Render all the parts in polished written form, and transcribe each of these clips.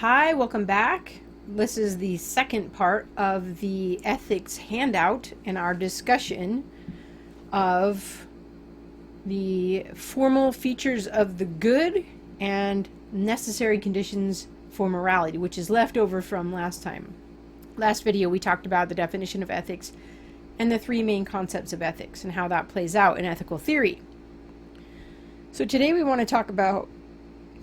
Hi, welcome back. This is the second part of the ethics handout in our discussion of the formal features of the good and necessary conditions for morality, which is left over from last time. Last video we talked about the definition of ethics and the three main concepts of ethics and how that plays out in ethical theory. So today we want to talk about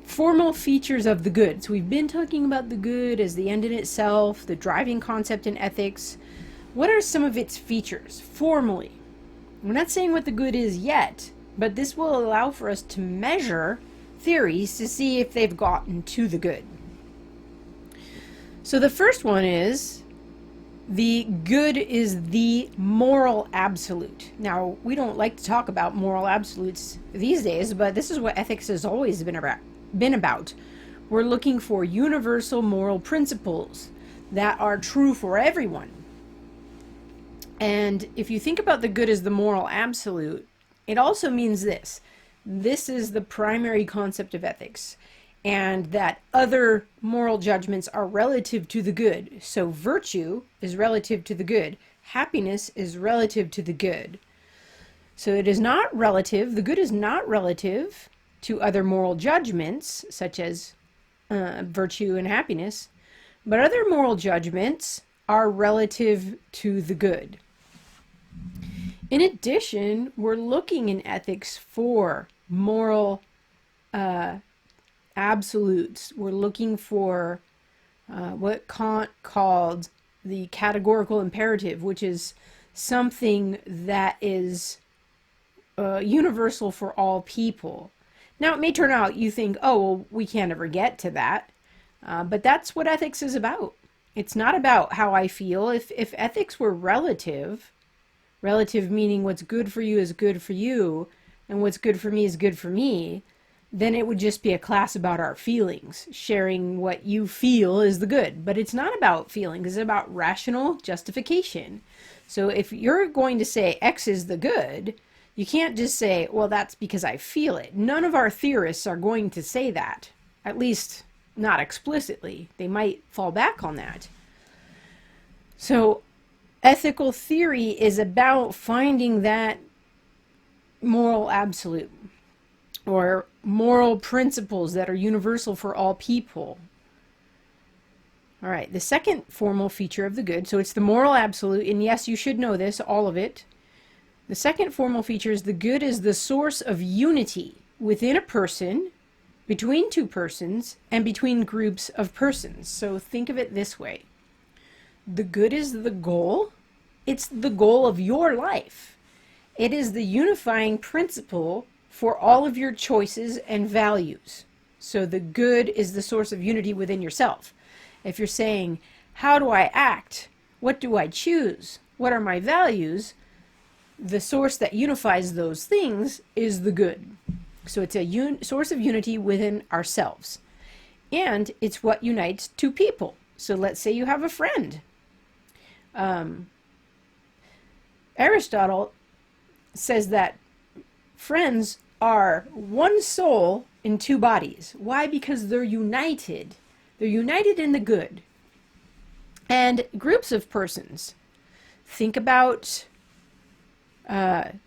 formal features of the good. So we've been talking about the good as the end in itself, the driving concept in ethics. What are some of its features formally? We're not saying what the good is yet, but this will allow for us to measure theories to see if they've gotten to the good. So the first one is the good is the moral absolute. Now, we don't like to talk about moral absolutes these days, but this is what ethics has always been about. We're looking for universal moral principles that are true for everyone. And if you think about the good as the moral absolute, it also means this. This is the primary concept of ethics, and that other moral judgments are relative to the good. So virtue is relative to the good. Happiness is relative to the good. So it is not relative, the good is not relative to other moral judgments, such as virtue and happiness, but other moral judgments are relative to the good. In addition, we're looking in ethics for moral absolutes. We're looking for what Kant called the categorical imperative, which is something that is universal for all people. Now, it may turn out you think, oh, well, we can't ever get to that. But that's what ethics is about. It's not about how I feel. If ethics were relative meaning what's good for you is good for you, and what's good for me is good for me, then it would just be a class about our feelings, sharing what you feel is the good. But it's not about feelings. It's about rational justification. So if you're going to say X is the good, you can't just say, well, that's because I feel it. None of our theorists are going to say that, at least not explicitly. They might fall back on that. So ethical theory is about finding that moral absolute, or moral principles that are universal for all people. All right, the second formal feature of the good, so it's the moral absolute, and yes, you should know this, all of it. The second formal feature is the good is the source of unity within a person, between two persons, and between groups of persons. So think of it this way. The good is the goal. It's the goal of your life. It is the unifying principle for all of your choices and values. So the good is the source of unity within yourself. If you're saying, how do I act? What do I choose? What are my values? The source that unifies those things is the good. So it's a source of unity within ourselves. And it's what unites two people. So let's say you have a friend. Aristotle says that friends are one soul in two bodies. Why? Because they're united. They're united in the good. And groups of persons. Think about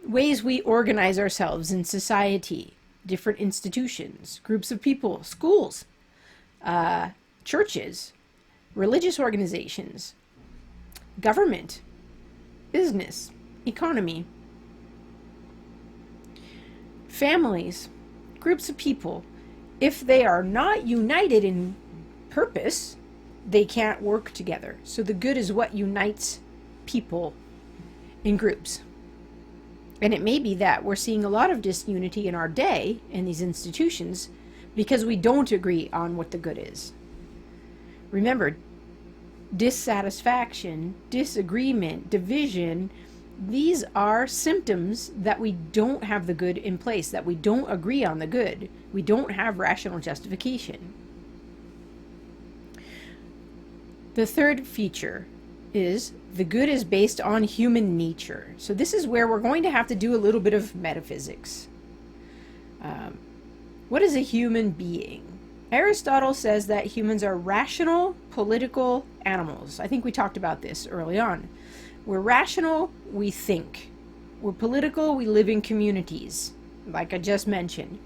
ways we organize ourselves in society, different institutions, groups of people, schools, churches, religious organizations, government, business, economy, families, groups of people. If they are not united in purpose, they can't work together. So the good is what unites people in groups. And it may be that we're seeing a lot of disunity in our day in these institutions because we don't agree on what the good is. Remember, dissatisfaction, disagreement, division, these are symptoms that we don't have the good in place, that we don't agree on the good. We don't have rational justification. The third feature is the good is based on human nature. So this is where we're going to have to do a little bit of metaphysics. What is a human being? Aristotle says that humans are rational, political animals. I think we talked about this early on. We're rational, we think. We're political, we live in communities, like I just mentioned.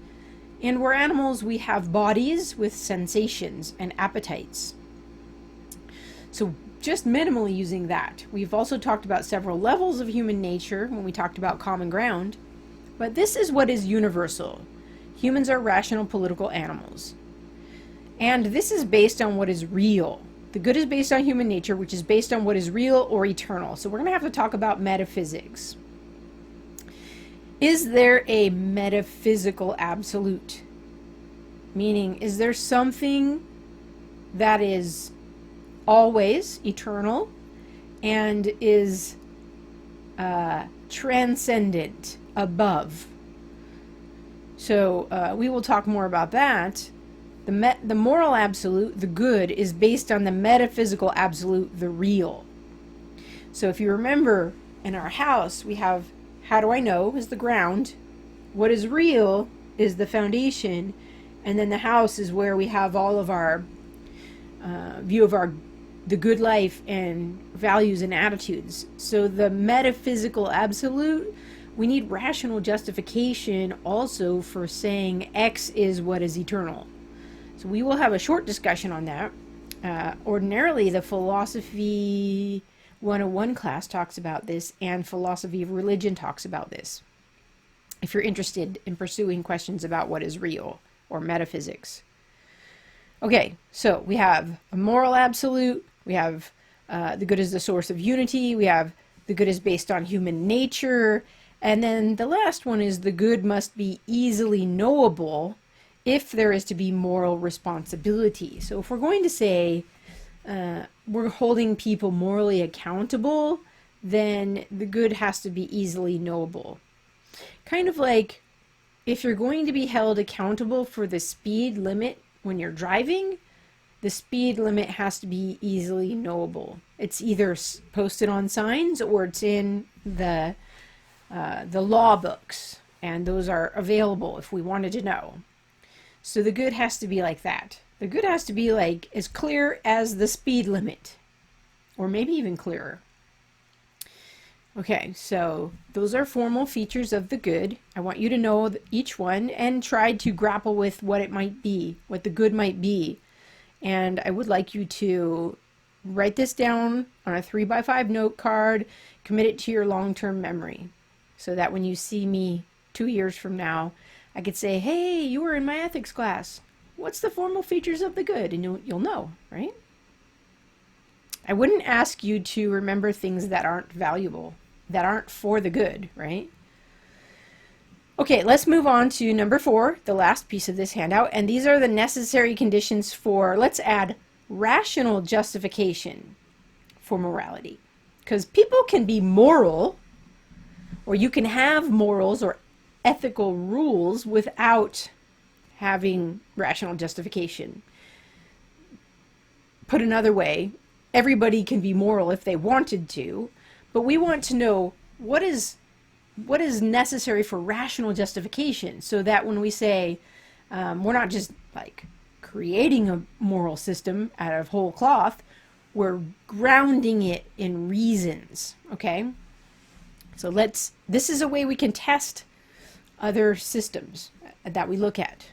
And we're animals, we have bodies with sensations and appetites. So just minimally using that. We've also talked about several levels of human nature when we talked about common ground. But this is what is universal. Humans are rational, political animals. And this is based on what is real. The good is based on human nature, which is based on what is real or eternal. So we're going to have to talk about metaphysics. Is there a metaphysical absolute? Meaning, is there something that is always eternal and is transcendent, above? So we will talk more about that. The moral absolute, the good, is based on the metaphysical absolute, the real. So if you remember, in our house, we have how do I know is the ground, what is real is the foundation, and then the house is where we have all of our view of the good life and values and attitudes. So the metaphysical absolute, we need rational justification also for saying X is what is eternal. So we will have a short discussion on that. Ordinarily, the Philosophy 101 class talks about this, and Philosophy of Religion talks about this, if you're interested in pursuing questions about what is real or metaphysics. Okay, so we have a moral absolute, we have the good is the source of unity, we have the good is based on human nature, and then the last one is the good must be easily knowable if there is to be moral responsibility. So if we're going to say we're holding people morally accountable, then the good has to be easily knowable. Kind of like if you're going to be held accountable for the speed limit when you're driving, the speed limit has to be easily knowable. It's either posted on signs or it's in the law books, and those are available if we wanted to know. So the good has to be like that. The good has to be like as clear as the speed limit, or maybe even clearer. Okay, so those are formal features of the good. I want you to know each one and try to grapple with what it might be, what the good might be. And I would like you to write this down on a 3x5 note card, commit it to your long-term memory, so that when you see me 2 years from now, I could say, hey, you were in my ethics class. What's the formal features of the good? And you'll know, right? I wouldn't ask you to remember things that aren't valuable, that aren't for the good, right? Okay, let's move on to number 4, the last piece of this handout. And these are the necessary conditions for, let's add rational justification for morality. Because people can be moral, or you can have morals or ethical rules without having rational justification. Put another way, everybody can be moral if they wanted to, but we want to know what is necessary for rational justification, so that when we say we're not just like creating a moral system out of whole cloth, we're grounding it in reasons. Okay, so this is a way we can test other systems that we look at.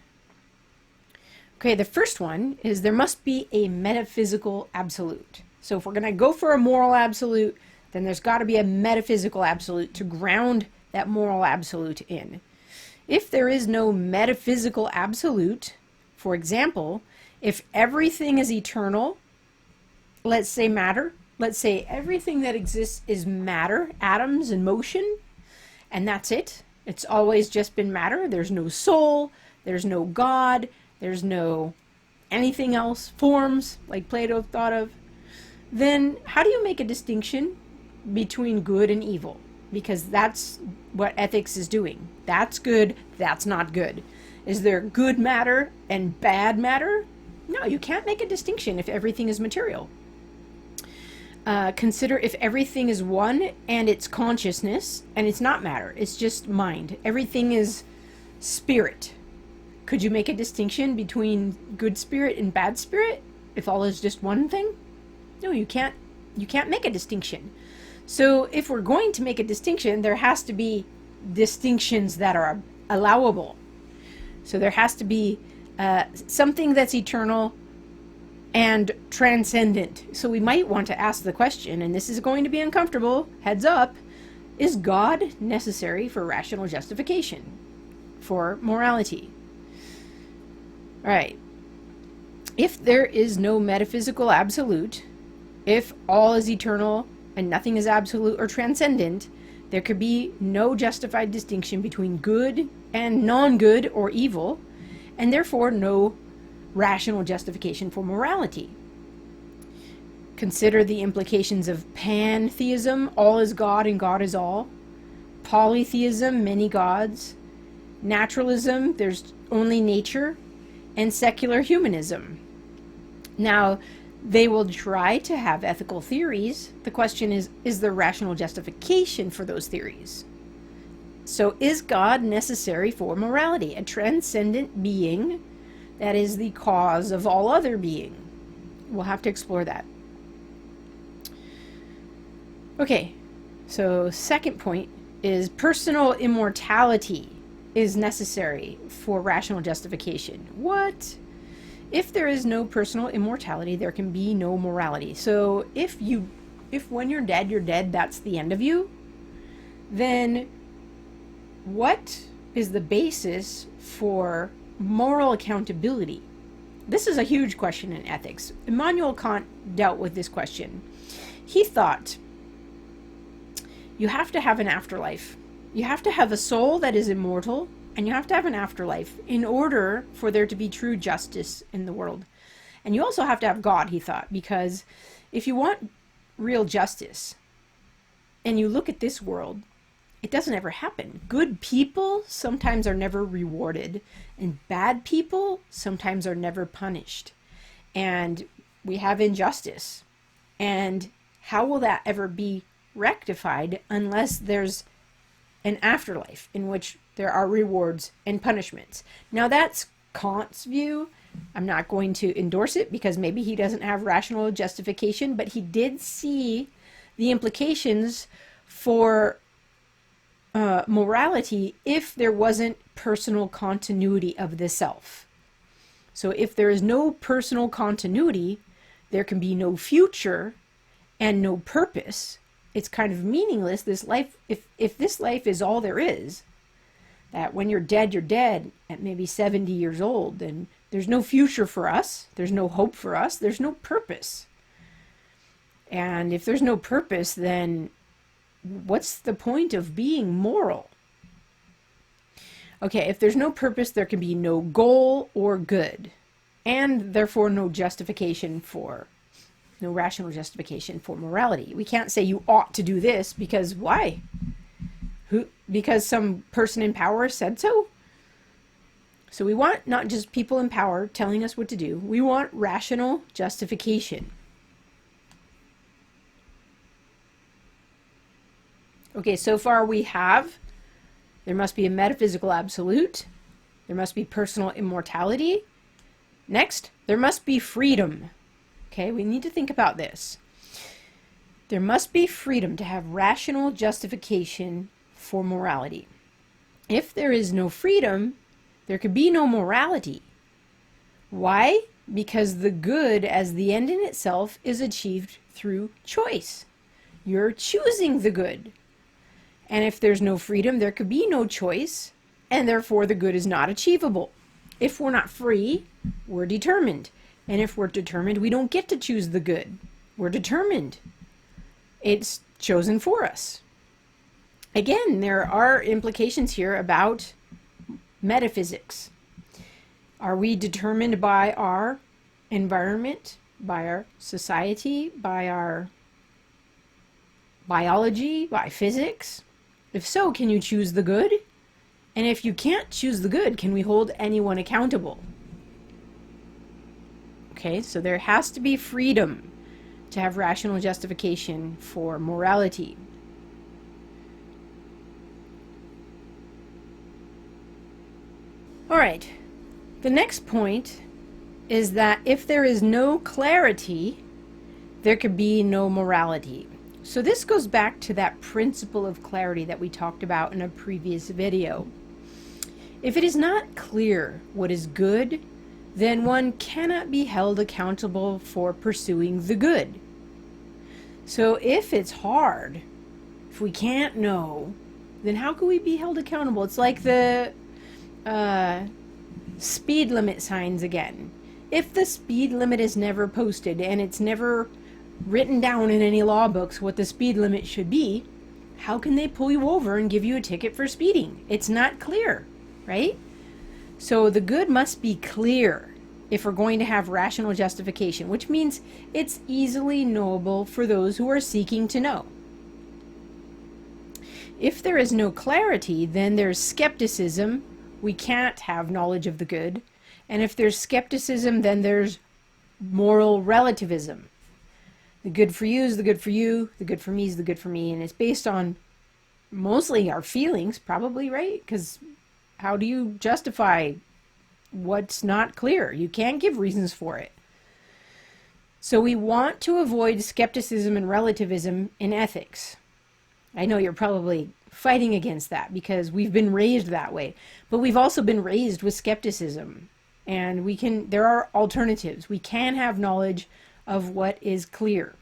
Okay, the first one is there must be a metaphysical absolute. So if we're going to go for a moral absolute, then there's got to be a metaphysical absolute to ground that moral absolute in. If there is no metaphysical absolute, for example, if everything is eternal, let's say matter, let's say everything that exists is matter, atoms and motion, and that's it. It's always just been matter. There's no soul, there's no God, there's no anything else, forms, like Plato thought of. Then how do you make a distinction between good and evil? Because that's what ethics is doing. That's good, that's not good. Is there good matter and bad matter? No, you can't make a distinction if everything is material. Consider if everything is one and it's consciousness and it's not matter, it's just mind. Everything is spirit. Could you make a distinction between good spirit and bad spirit if all is just one thing? No, you can't. You can't make a distinction. So if we're going to make a distinction, there has to be distinctions that are allowable. So there has to be something that's eternal and transcendent. So we might want to ask the question, and this is going to be uncomfortable, heads up, is God necessary for rational justification, for morality? All right. If there is no metaphysical absolute, if all is eternal and nothing is absolute or transcendent, there could be no justified distinction between good and non-good or evil, and therefore no rational justification for morality. Consider the implications of pantheism, all is God and God is all. Polytheism, many gods. Naturalism, there's only nature. And secular humanism. Now, they will try to have ethical theories. The question is there rational justification for those theories? So is God necessary for morality, a transcendent being that is the cause of all other being? We'll have to explore that. Okay, so second point is personal immortality is necessary for rational justification. What? If there is no personal immortality, there can be no morality. So if when you're dead, that's the end of you, then what is the basis for moral accountability? This is a huge question in ethics. Immanuel Kant dealt with this question. He thought you have to have an afterlife. You have to have a soul that is immortal, and you have to have an afterlife in order for there to be true justice in the world. And you also have to have God, he thought, because if you want real justice, and you look at this world, it doesn't ever happen. Good people sometimes are never rewarded, and bad people sometimes are never punished. And we have injustice. And how will that ever be rectified unless there's an afterlife in which there are rewards and punishments? Now that's Kant's view. I'm not going to endorse it because maybe he doesn't have rational justification, but he did see the implications for morality if there wasn't personal continuity of the self. So if there is no personal continuity, there can be no future and no purpose. It's kind of meaningless, this life. If this life is all there is, that when you're dead at maybe 70 years old, then there's no future for us, there's no hope for us, there's no purpose. And if there's no purpose, then what's the point of being moral? Okay, if there's no purpose, there can be no goal or good, and therefore no rational justification for morality. We can't say you ought to do this because why? Because some person in power said so? So we want not just people in power telling us what to do. We want rational justification. Okay, so far we have, there must be a metaphysical absolute. There must be personal immortality. Next, there must be freedom. Okay, we need to think about this. There must be freedom to have rational justification for morality. If there is no freedom, there could be no morality. Why? Because the good as the end in itself is achieved through choice. You're choosing the good. And if there's no freedom, there could be no choice, and therefore the good is not achievable. If we're not free, we're determined. And if we're determined, we don't get to choose the good. We're determined. It's chosen for us. Again, there are implications here about metaphysics. Are we determined by our environment, by our society, by our biology, by physics? If so, can you choose the good? And if you can't choose the good, can we hold anyone accountable? Okay, so there has to be freedom to have rational justification for morality. All right, The next point is that if there is no clarity, there could be no morality. So this goes back to that principle of clarity that we talked about in a previous video. If it is not clear what is good, then one cannot be held accountable for pursuing the good. So if it's hard, if we can't know, then how can we be held accountable? It's like the speed limit signs again. If the speed limit is never posted and it's never written down in any law books what the speed limit should be, how can they pull you over and give you a ticket for speeding? It's not clear, right? So the good must be clear if we're going to have rational justification, which means it's easily knowable for those who are seeking to know. If there is no clarity, then there's skepticism. We can't have knowledge of the good. And if there's skepticism, then there's moral relativism. The good for you is the good for you, the good for me is the good for me, and it's based on mostly our feelings, probably, right? Because how do you justify what's not clear? You can't give reasons for it. So we want to avoid skepticism and relativism in ethics. I know you're probably fighting against that because we've been raised that way, but we've also been raised with skepticism, and there are alternatives. We can have knowledge of what is clear,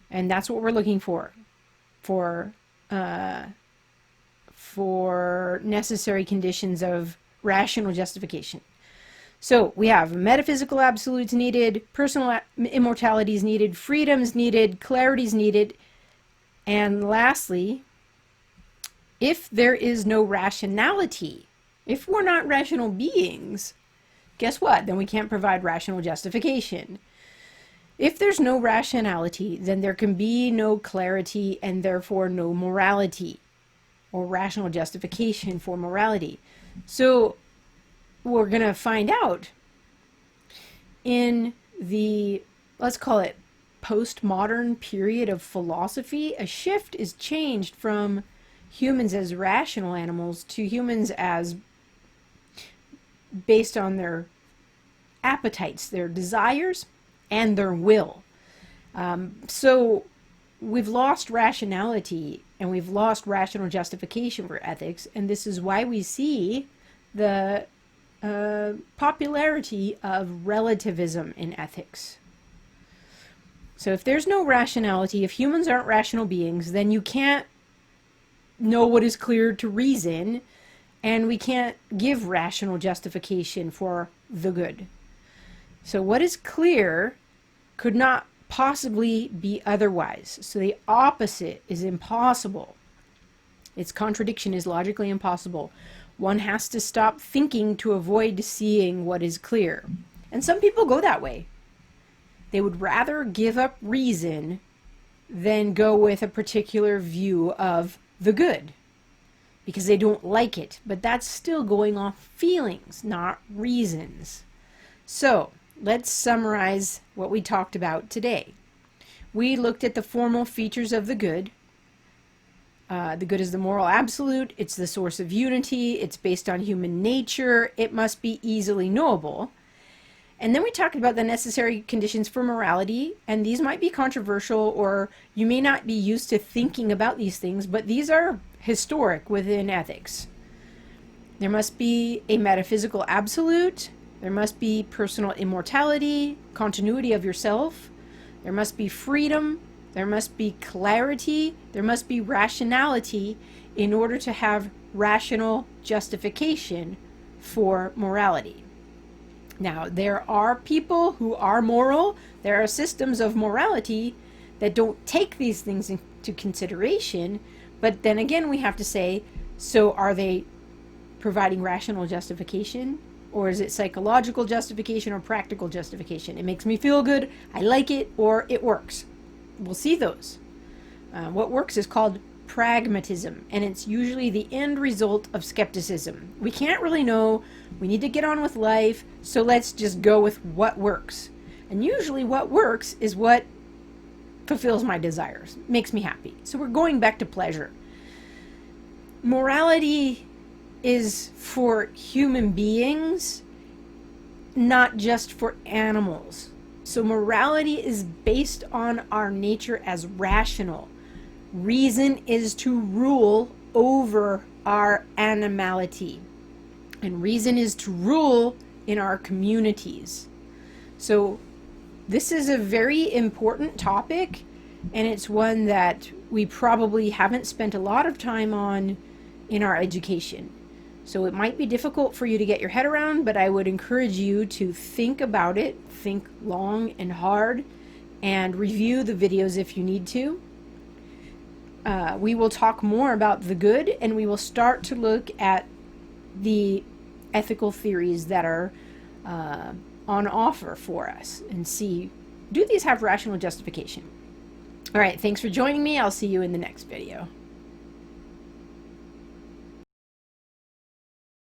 and that's what we're looking for necessary conditions of rational justification. So we have metaphysical absolutes needed, personal immortality is needed, freedoms needed, clarity is needed, and lastly, if there is no rationality, if we're not rational beings, guess what? Then we can't provide rational justification. If there's no rationality, then there can be no clarity and therefore no morality or rational justification for morality. So we're going to find out in the, let's call it, postmodern period of philosophy, a shift is changed from humans as rational animals to humans as based on their appetites, their desires, and their will. So we've lost rationality and we've lost rational justification for ethics, and this is why we see the popularity of relativism in ethics. So if there's no rationality, if humans aren't rational beings, then you can't know what is clear to reason, and we can't give rational justification for the good. So what is clear could not possibly be otherwise. So the opposite is impossible. Its contradiction is logically impossible. One has to stop thinking to avoid seeing what is clear. And some people go that way. They would rather give up reason than go with a particular view of the good because they don't like it. But that's still going off feelings, not reasons. So let's summarize what we talked about today. We looked at the formal features of the good. The good is the moral absolute. It's the source of unity. It's based on human nature. It must be easily knowable. And then we talked about the necessary conditions for morality, and these might be controversial, or you may not be used to thinking about these things, but these are historic within ethics. There must be a metaphysical absolute. There must be personal immortality, continuity of yourself. There must be freedom. There must be clarity. There must be rationality in order to have rational justification for morality. Now, there are people who are moral. There are systems of morality that don't take these things into consideration. But then again, we have to say, so are they providing rational justification? Or is it psychological justification or practical justification? It makes me feel good, I like it, or it works. We'll see those. What works is called pragmatism, and it's usually the end result of skepticism. We can't really know. We need to get on with life, so let's just go with what works. And usually what works is what fulfills my desires, makes me happy. So we're going back to pleasure. Morality is for human beings, not just for animals. So morality is based on our nature as rational. Reason is to rule over our animality. And reason is to rule in our communities. So this is a very important topic, and it's one that we probably haven't spent a lot of time on in our education. So it might be difficult for you to get your head around, but I would encourage you to think about it, think long and hard, and review the videos if you need to. We will talk more about the good, and we will start to look at the ethical theories that are on offer for us and see, do these have rational justification? All right, thanks for joining me. I'll see you in the next video.